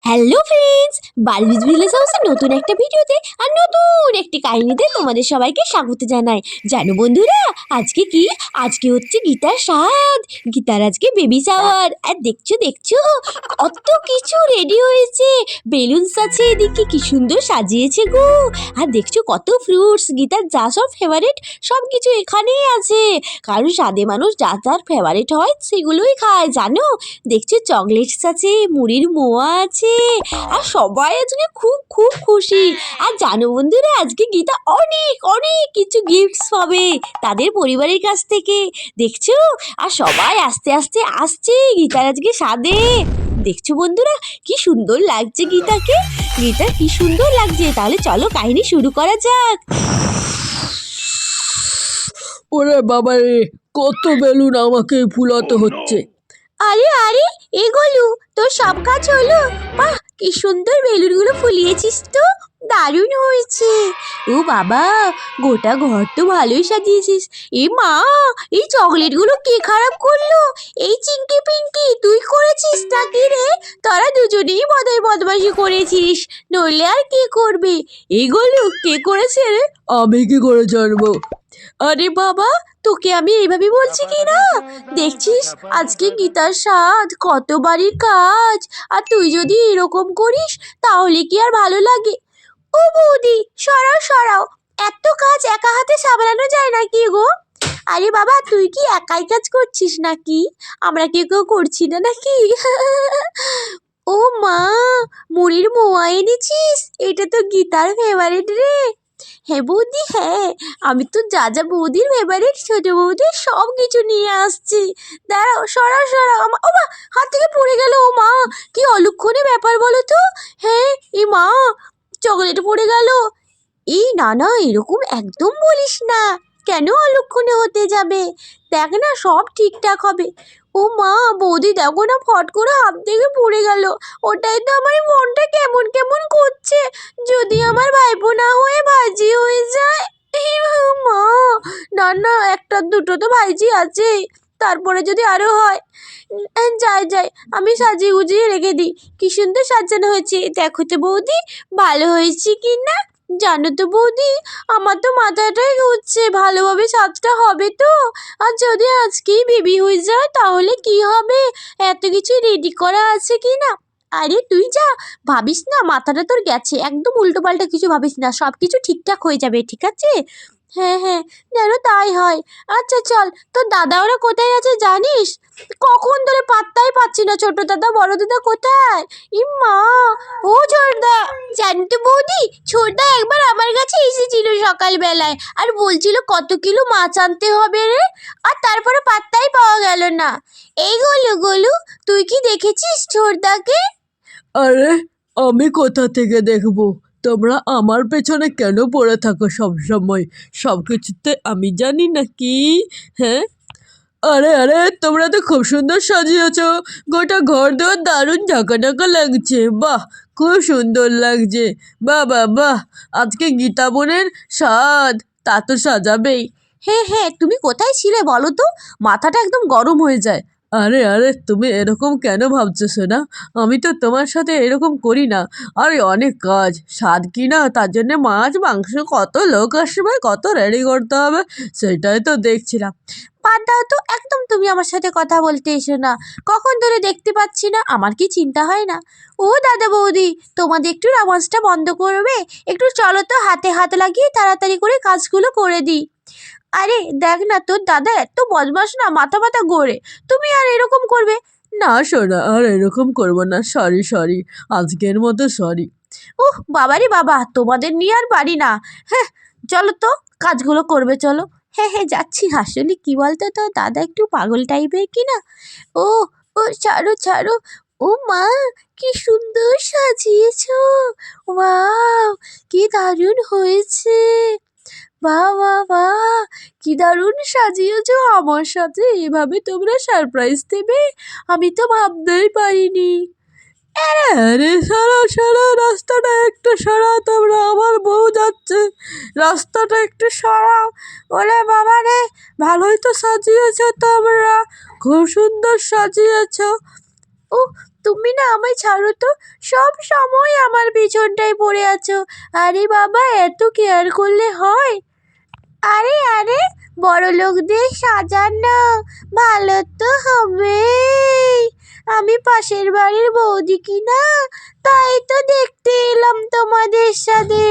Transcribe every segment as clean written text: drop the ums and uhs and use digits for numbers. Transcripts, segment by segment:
Hello friends, Barbies village হাউসের নতুন একটা ভিডিওতে আর নতুন একটি কাহিনীতে তোমাদের সবাইকে স্বাগত জানাই। জানো বন্ধুরা, আজকে হচ্ছে গীতার স্বাদ। গীতার আজকে বেবি শাওয়ার। আর দেখছো দেখছো কত কিছু রেডি হয়েছে। বেলুনস আছে, এদিকে কি সুন্দর সাজিয়েছে গো। আর দেখছো কত ফ্রুটস, গীতার যা সব ফেভারিট সব কিছু এখানেই আছে। কারণ সাদে মানুষ যা যার ফেভারিট হয় সেগুলোই খায় জানো। দেখছি চকলেটস আছে, মুড়ির মোয়া আছে, আর সবাই আজকে খুব খুব খুশি। আর জানো বন্ধুরা, আজকে গীতা অনেক অনেক কিছু গিফটস পাবে তাদের পরিবারের কাছ থেকে, দেখছো। আর সবাই আস্তে আস্তে আসছে গীতার আজকে স্বাদে। দেখছো বন্ধুরা, কি সুন্দর লাগছে গীতাকে। গীতা কি সুন্দর লাগছে। তাহলে চলো কাহিনী শুরু করা যাক। ওরে বাবা রে, কত বেলুন আমাকে ফুলাতে হচ্ছে। আরে আরে, এগুলো তোর সব কাজ হলো? বাহ, কি সুন্দর বেলুনগুলো ফুলিয়েছিস তো, দারুণ হয়েছে। ও বাবা, গোটা ঘর তো ভালোই সাজিয়েছিস। এ মা, এই চকলেটগুলো কে খারাপ করলো? এই চিঙ্কি পিঙ্কি তুই করেছিস নাকি রে? তোরা দুজনেই বোধহয় বদমাশি করেছিস, নইলে আর কে করবে? এইগুলো কে করেছে রে? আমি কি করে জানবো? আরে বাবা, তোকে আমি এইভাবে বলছি কি না? দেখছিস আজকে গীতার স্বাদ, কত বাড়ির কাজ, আর তুই যদি এরকম করিস তাহলে কি আর ভালো লাগে? ও বৌদি, সরাও সরাও, এত কাজ একা হাতে সামলানো যায় নাকি গো? আরে বাবা, তুই কি একাই কাজ করছিস নাকি? আমরা কেউ করছি না নাকি? ও মা, মুড়ির মোয়া এনেছিস? এটা তো গীতার ফেভারিট রে। হ্যাঁ বৌদি, হ্যাঁ, আমি তো যা যা বৌদির ফেভারিট ছোট বৌদির সব কিছু নিয়ে আসছি। দাঁড়াও, সরাও সরাও। ও মা, হাত থেকে পড়ে গেল। ও মা, কি অলক্ষণে ব্যাপার বলো তো। হ্যাঁ, এ মা, চকলেট পড়ে গেল। এই না না, এরকম একদম বলিস না। কেন অলক্ষণে হতে যাবে? দেখ না, সব ঠিকঠাক হবে। ও মা, বৌদি দেখো না, ফট করে হাত থেকে পড়ে গেল। ওটাই তো আমার মনটা কেমন কেমন করছে। যদি আমার ভাইপো না হয়ে ভাইজি হয়ে যায়। মা, না না, একটা দুটো তো ভাইজি আছে, তারপরে যদি আরো হয়। যাই যাই, আমি সাজিয়ে গুজিয়ে রেখে দিই। কি সুন্দর সাজানো হয়েছে, দেখো তো বৌদি, ভালো হয়েছে কি না? জানো তো বৌদি, আমার তো মাথাটাই ঘুরছে, ভালোভাবে সাজটা হবে তো? আর যদি আজকেই বেবি হয়ে যায় তাহলে কি হবে? এত কিছু রেডি করা আছে কি না? আরে তুই যা, ভাবিস না, মাথাটা তোর গেছে, একদম উল্টো পাল্টা কিছু ভাবিস না, সব কিছু ঠিকঠাক হয়ে যাবে, ঠিক আছে? হ্যাঁ হ্যাঁ, যেন তাই হয়। আচ্ছা চল, তোর দাদা ওরা কোথায় আছে জানিস? কখন ধরে পাত্তাই পাচ্ছি না। ছোট দাদা বড় দাদা কোথায়? মা, ও ছোটদা। জানি তো বৌদি, ছোটদা একবার আমার কাছে এসেছিল সকালবেলায়, আর বলছিল কত কিলো মাছ আনতে হবে রে। আর তারপরে পাত্তাই পাওয়া গেল না। এই গোলু গোলু, তুই কি দেখেছিস ছোটদাকে? আরে, আমি কোথা থেকে দেখবো? তোমরা আমার পেছনে কেন পড়ে থাকো সব সময়? সব কিছুতে আমি জানি নাকি? হ্যাঁ, আরে আরে, তোমরা তো খুব সুন্দর সাজিয়েছো। গোটা ঘর দুয়ার দারুণ ঝাঁকাঝাঁকা লাগছে। বাহ, খুব সুন্দর লাগছে। বাহ বাহ বাহ, আজকে গীতা বোনের স্বাদ, তা তো সাজাবেই। হ্যাঁ হ্যাঁ, তুমি কোথায় ছিলে বলো তো? মাথাটা একদম গরম হয়ে যায়। আরে আরে, তুমি এরকম কেন ভাবছো সোনা? আমি তো তোমার সাথে এরকম করি না। আরে অনেক কাজ, স্বাদ কি না, তার জন্যে মাছ মাংস, কত লোক আসবে, কত রেডি করতে হবে, সেটাই তো দেখছিলাম। বাদ দাও তো, একদম তুমি আমার সাথে কথা বলতে এসো না। কখন ধরে দেখতে পাচ্ছি না, আমার কি চিন্তা হয় না? ও দাদা বৌদি, তোমাদের একটু আওয়াজটা বন্ধ করবে? একটু চলো তো, হাতে হাত লাগিয়ে তাড়াতাড়ি করে কাজগুলো করে দিই। আরে দেখ না, তোর দাদা এত বদমাস না, মাথা মাথা গড়ে। তুমি আর এরকম করবে? না সোনা, আর এরকম করবো না। সরি সরি, আজকের মতো সরি। উহ বাবারে বাবা, তোমাদের নিয়ে আর পারি না। হ্যাঁ, চলো তো, কাজগুলো করবে চলো। হ্যাঁ হ্যাঁ, যাচ্ছি। আসলে কি বলতো, তো দাদা একটু পাগল টাইপের কি না। ও, ও ছাড়ো ছাড়ো। ও মা, কি সুন্দর সাজিয়েছো। ওয়াও, কি দারুণ হয়েছে। বাহ বাহ বাহ, কি দারুণ সাজিয়েছো। আমার সাথে এভাবে তোমরা সারপ্রাইজ দেবে, আমি তো ভাবতেই পারিনি। আরে সারা সারা, রাস্তাটা একটু সরাও তোমরা, আমার বউ যাচ্ছে। রাস্তাটা একটু সরাও। ওরে বাবা রে, ভালোই তো সাজিয়েছো তোমরা, খুব সুন্দর সাজিয়েছো। ও, তুমি না আমায় ছাড়ো তো, সব সময় আমার পিছনটায় পড়ে আছো। আরে বাবা, এত কেয়ার করলে হয়? আরে আরে, বড় লোকদের সাজানো, ভালো তো হবেই। আমি পাশের বাড়ির বৌদি কিনা, তাই তো দেখতে এলাম তোমাদের সাথে।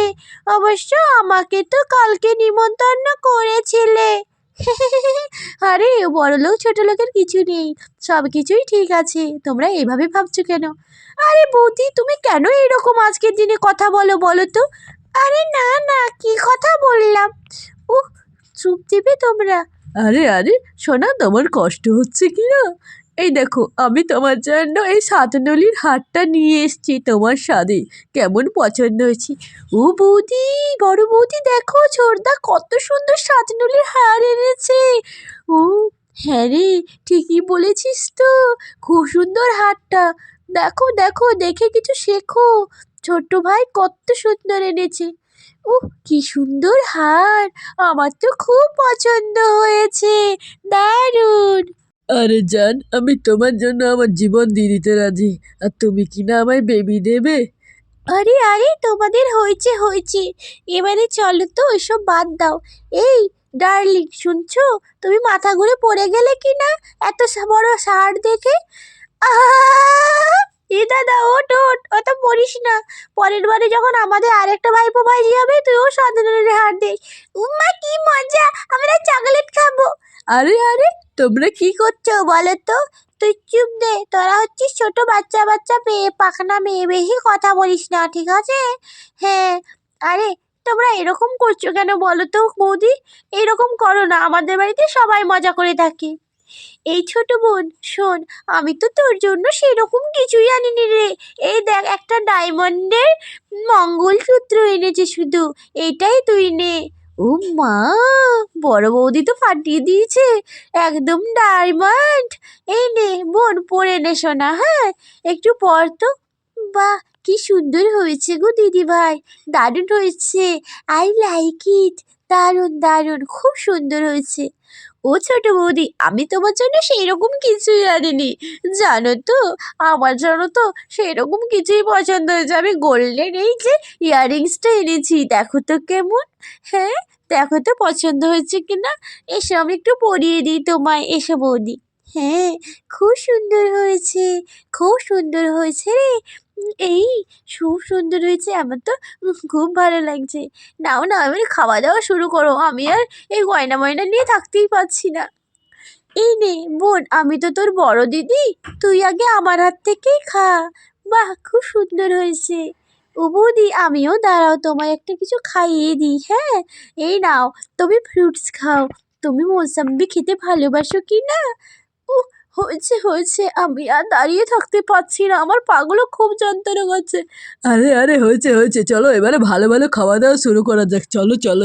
অবশ্য আমাকে তো কালকে নিমন্ত্রণ করেছিলে। আরে বড় লোক ছোট লোকের কিছু নেই, সব কিছুই ঠিক আছে। তোমরা এভাবে ভাবছো কেন? আরে বৌদি, তুমি কেন এরকম আজকের দিনে কথা বলো বলো তো? আরে না না, কি কথা বললাম? উহ, চুপ দিবে তোমরা? আরে আরে সোনা, তোমার কষ্ট হচ্ছে কি না? এই দেখো, আমি তোমার জন্য এই সাতনলির হারটা নিয়ে এসেছি তোমার স্বাদে। কেমন পছন্দ হয়েছে? ও বৌদি, বড় বৌদি, দেখো ছোড়দা কত সুন্দর সাতনলির হার এনেছে। ও হ্যাঁ রে, ঠিকই বলেছিস তো, খুব সুন্দর হারটা। দেখো দেখো, দেখে কিছু শেখো। ছোট্ট ভাই কত সুন্দর এনেছে। কি সুন্দর হার, আমার তো খুব পছন্দ হয়েছে, দারুণ। আরে জান, আমি তোমার জন্য আমার জীবন দিয়ে দিতে রাজি। আর তুমি কি না আমায় বেবি দেবে? আরে আরে, তোমাদের হয়েছে হয়েছে, এবারে চলো তো, এসব বাদ দাও। এই ডার্লিং, শুনছো? তুমি মাথা ঘুরে পড়ে গেলে কি না এত বড় ষাঁড় দেখে? আহা! এ দাদা, ওঠ ওঠ, অত পড়িস না। পরের বারে যখন আমাদের আরেকটা ভাইপো ভাইজি হবে, তুইও সাধারণের হার দে। উম্মা, কি মজা, আমরা চকলেট খাবো। আরে আরে, তোমরা কি করছো বলো তো? তুই চুপ দে, তোরা হচ্ছিস ছোট বাচ্চা বাচ্চা পেয়ে পাখনা মেয়ে, বেশি কথা বলিস না, ঠিক আছে? হ্যাঁ। আরে তোমরা এরকম করছো কেন বলো তো বৌদি? এরকম করো না, আমাদের বাড়িতে সবাই মজা করে থাকে। এই ছোট বোন শোন, আমি তো তোর জন্য সেরকম কিছুই আনিনি রে। এই দেখ, একটা ডায়মন্ডের মঙ্গলসূত্র এনেছে শুধু, এটাই তুই নে। ও মা, বড় বৌদি তো ফাটিয়ে দিয়েছে, একদম ডায়মন্ড। এই নে বোন, পরে নে শোনা, হ্যাঁ একটু পর তো। বাহ, কি সুন্দর হয়েছে গো দিদি ভাই, দারুণ হয়েছে। আই লাইক ইট, দারুণ দারুণ, খুব সুন্দর হয়েছে। ও ছোট বৌদি, আমি তোমার জন্য সেইরকম কিছুই আনিনি, জানো তো। আমার জন্য তো সেরকম কিছুই পছন্দ হয়েছে। আমি গোল্ডেন এই যে ইয়াররিংসটা এনেছি, দেখো তো কেমন। হ্যাঁ, দেখো তো পছন্দ হয়েছে কিনা। এসো, আমি একটু পরিয়ে দিই তোমায়, এসো বৌদি। হ্যাঁ, খুব সুন্দর হয়েছে, খুব সুন্দর হয়েছে রে। এই খুব সুন্দর হয়েছে, আমার তো খুব ভালো লাগছে। নাও না, এবারে খাওয়া দাওয়া শুরু করো, আমি আর এই গয়না ময়না নিয়ে থাকতেই পারছি না। এই নে বোন, আমি তো তোর বড় দিদি, তুই আগে আমার হাত থেকেই খা। বাহ, খুব সুন্দর হয়েছে। ও বৌদি, আমিও দাঁড়াও, তোমায় একটা কিছু খাইয়ে দিই, হ্যাঁ। এই নাও, তুমি ফ্রুটস খাও। তুমি মৌসাম্বি খেতে ভালোবাসো কি না? উহ, হয়েছে হয়েছে, আমি আর দাঁড়িয়ে থাকতে পারছি না, আমার পাগুলো খুব যন্ত্রণা করছে। আরে আরে, হয়েছে হয়েছে, চলো এবারে ভালো ভালো খাওয়া দাওয়া শুরু করা যাক। চলো চলো।